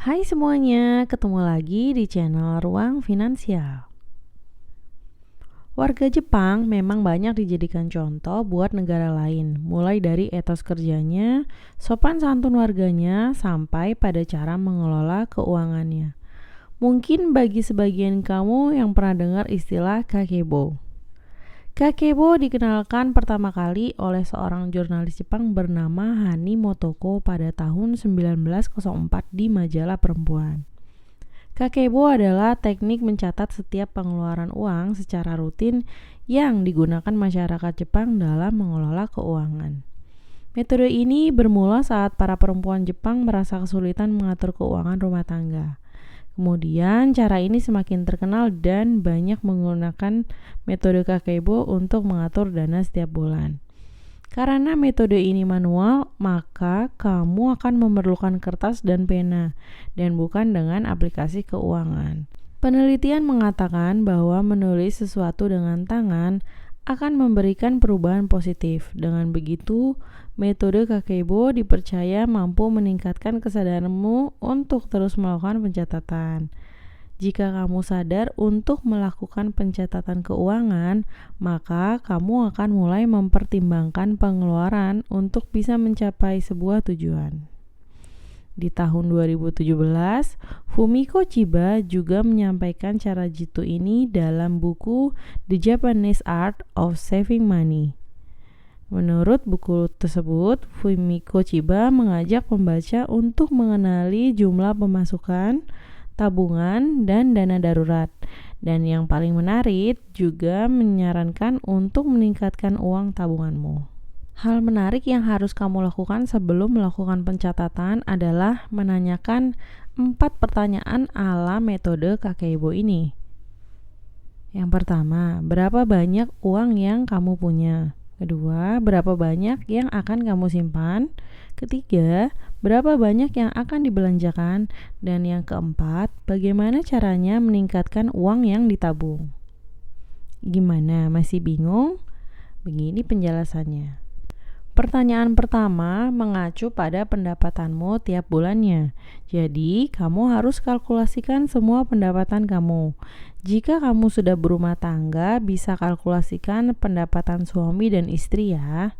Hai semuanya, ketemu lagi di channel Ruang Finansial. Warga Jepang memang banyak dijadikan contoh buat negara lain, mulai dari etos kerjanya, sopan santun warganya, sampai pada cara mengelola keuangannya. Mungkin bagi sebagian kamu yang pernah dengar istilah kakebo. Kakebo dikenalkan pertama kali oleh seorang jurnalis Jepang bernama Hani Motoko pada tahun 1904 di majalah Perempuan. Kakebo adalah teknik mencatat setiap pengeluaran uang secara rutin yang digunakan masyarakat Jepang dalam mengelola keuangan. Metode ini bermula saat para perempuan Jepang merasa kesulitan mengatur keuangan rumah tangga. Kemudian cara ini semakin terkenal dan banyak menggunakan metode kakebo untuk mengatur dana setiap bulan. Karena metode ini manual, maka kamu akan memerlukan kertas dan pena, dan bukan dengan aplikasi keuangan. Penelitian mengatakan bahwa menulis sesuatu dengan tangan akan memberikan perubahan positif. Dengan begitu, metode kakebo dipercaya mampu meningkatkan kesadaranmu untuk terus melakukan pencatatan. Jika kamu sadar untuk melakukan pencatatan keuangan, maka kamu akan mulai mempertimbangkan pengeluaran untuk bisa mencapai sebuah tujuan. Di tahun 2017, Fumiko Chiba juga menyampaikan cara jitu ini dalam buku The Japanese Art of Saving Money. Menurut buku tersebut, Fumiko Chiba mengajak pembaca untuk mengenali jumlah pemasukan, tabungan, dan dana darurat. Dan yang paling menarik, juga menyarankan untuk meningkatkan uang tabunganmu. Hal menarik yang harus kamu lakukan sebelum melakukan pencatatan adalah menanyakan 4 pertanyaan ala metode kakebo ini. Yang pertama, berapa banyak uang yang kamu punya? Kedua, berapa banyak yang akan kamu simpan? Ketiga, berapa banyak yang akan dibelanjakan? Dan yang keempat, bagaimana caranya meningkatkan uang yang ditabung? Gimana, masih bingung? Begini penjelasannya. Pertanyaan pertama mengacu pada pendapatanmu tiap bulannya. Jadi, kamu harus kalkulasikan semua pendapatan kamu. Jika kamu sudah berumah tangga, bisa kalkulasikan pendapatan suami dan istri ya.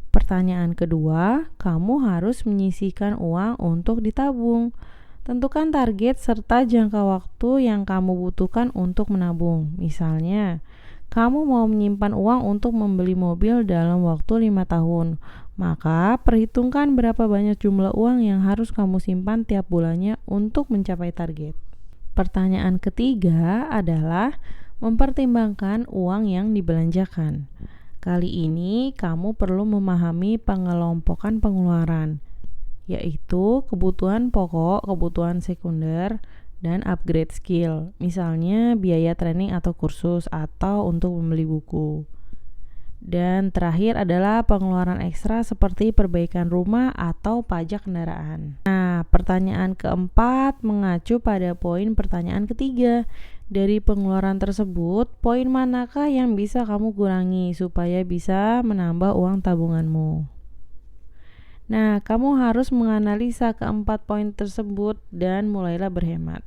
Pertanyaan kedua, kamu harus menyisihkan uang untuk ditabung. Tentukan target serta jangka waktu yang kamu butuhkan untuk menabung. Misalnya, kamu mau menyimpan uang untuk membeli mobil dalam waktu 5 tahun. Maka, perhitungkan berapa banyak jumlah uang yang harus kamu simpan tiap bulannya untuk mencapai target. Pertanyaan ketiga adalah mempertimbangkan uang yang dibelanjakan. Kali ini, kamu perlu memahami pengelompokan pengeluaran, yaitu kebutuhan pokok, kebutuhan sekunder, dan upgrade skill, misalnya biaya training atau kursus, atau untuk membeli buku. Dan terakhir adalah pengeluaran ekstra seperti perbaikan rumah atau pajak kendaraan. Nah, pertanyaan keempat mengacu pada poin pertanyaan ketiga. Dari pengeluaran tersebut, poin manakah yang bisa kamu kurangi supaya bisa menambah uang tabunganmu? Nah, kamu harus menganalisa keempat poin tersebut dan mulailah berhemat.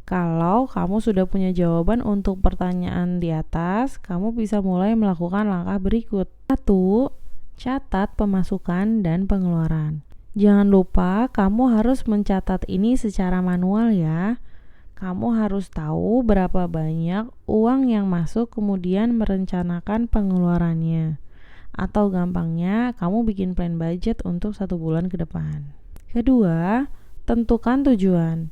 Kalau kamu sudah punya jawaban untuk pertanyaan di atas, kamu bisa mulai melakukan langkah berikut. 1. Catat pemasukan dan pengeluaran. Jangan lupa kamu harus mencatat ini secara manual ya. Kamu harus tahu berapa banyak uang yang masuk, kemudian merencanakan pengeluarannya. Atau gampangnya, kamu bikin plan budget untuk 1 bulan ke depan. Kedua, tentukan tujuan.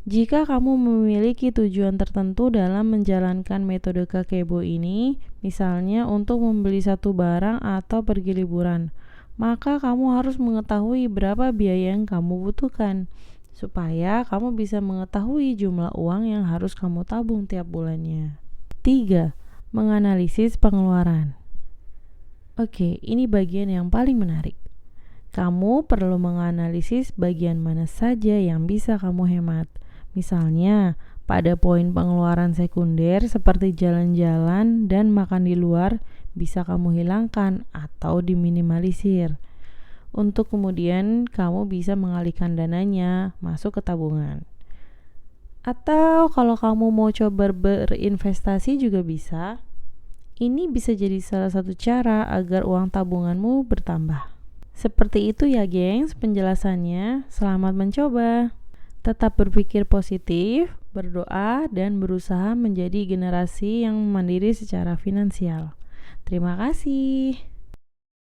Jika kamu memiliki tujuan tertentu dalam menjalankan metode kakebo ini, misalnya untuk membeli satu barang atau pergi liburan, maka kamu harus mengetahui berapa biaya yang kamu butuhkan, supaya kamu bisa mengetahui jumlah uang yang harus kamu tabung tiap bulannya. 3. Menganalisis pengeluaran. Oke, ini bagian yang paling menarik. Kamu perlu menganalisis bagian mana saja yang bisa kamu hemat. Misalnya, pada poin pengeluaran sekunder seperti jalan-jalan dan makan di luar bisa kamu hilangkan atau diminimalisir. untuk kemudian kamu bisa mengalihkan dananya masuk ke tabungan. Atau kalau kamu mau coba berinvestasi juga bisa. Ini bisa jadi salah satu cara agar uang tabunganmu bertambah. Seperti itu ya gengs penjelasannya. Selamat mencoba. Tetap berpikir positif, berdoa, dan berusaha menjadi generasi yang mandiri secara finansial. Terima kasih.